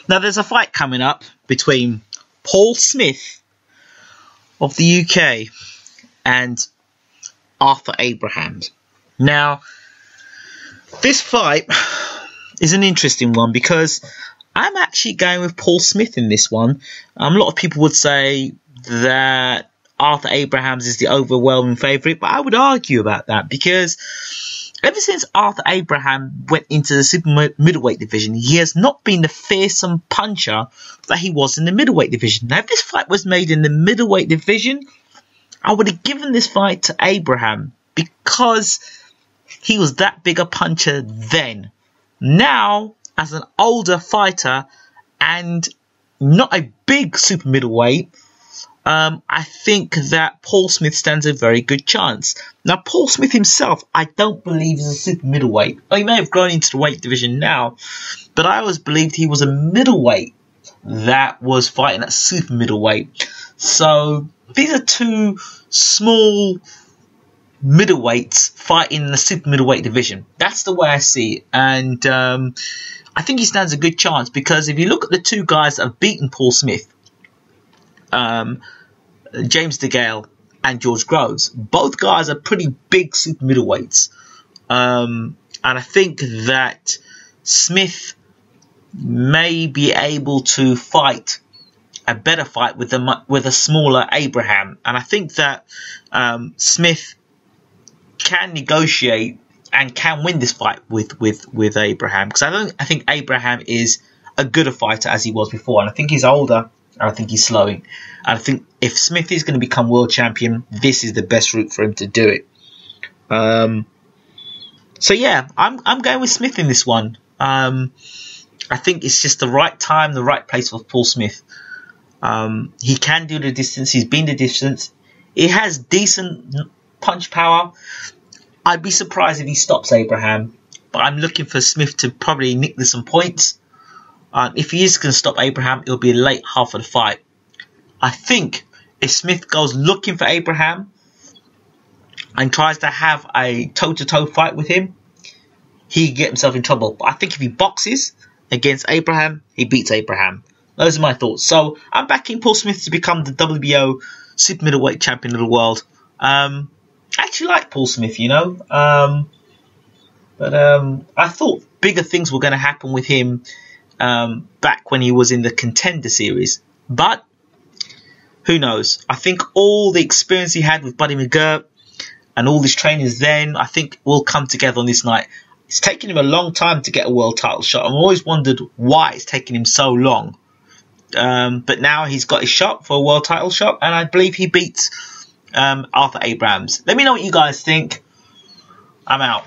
Now, there's a fight coming up between Paul Smith of the UK and Arthur Abraham. Now, this fight is an interesting one because I'm actually going with Paul Smith in this one. A lot of people would say that Arthur Abraham is the overwhelming favourite, but I would argue about that because ever since Arthur Abraham went into the super middleweight division, he has not been the fearsome puncher that he was in the middleweight division. Now, if this fight was made in the middleweight division, I would have given this fight to Abraham because he was that big a puncher then. Now, as an older fighter and not a big super middleweight, I think that Paul Smith stands a very good chance. Now, Paul Smith himself, I don't believe is a super middleweight. Well, he may have grown into the weight division now, but I always believed he was a middleweight that was fighting at super middleweight. So these are two small middleweights fighting in the super middleweight division. That's the way I see it, and I think he stands a good chance because if you look at the two guys that have beaten Paul Smith, James DeGale and George Groves, both guys are pretty big super middleweights, and I think that Smith may be able to fight a better fight with a smaller Abraham, and I think that Smith can negotiate and can win this fight with Abraham, because I think Abraham is a gooder fighter as he was before, and I think he's older and I think he's slowing, and I think if Smith is going to become world champion, this is the best route for him to do it. So yeah, I'm going with Smith in this one. I think it's just the right time, the right place for Paul Smith. He can do the distance. He's been the distance. He has decent punch power. I'd be surprised if he stops Abraham, but I'm looking for Smith to probably nick some points. If he is going to stop Abraham, it'll be a late half of the fight. I think if Smith goes looking for Abraham and tries to have a toe-to-toe fight with him, he can get himself in trouble. But I think if he boxes against Abraham, he beats Abraham. Those are my thoughts. So I'm backing Paul Smith to become the WBO super middleweight champion of the world. I actually like Paul Smith, you know. But I thought bigger things were going to happen with him back when he was in the Contender Series. But who knows? I think all the experience he had with Buddy McGirt and all his trainings then, I think will come together on this night. It's taken him a long time to get a world title shot. I've always wondered why it's taken him so long. But now he's got his shot for a world title shot, and I believe he beats Arthur Abraham. Let me know what you guys think. I'm out.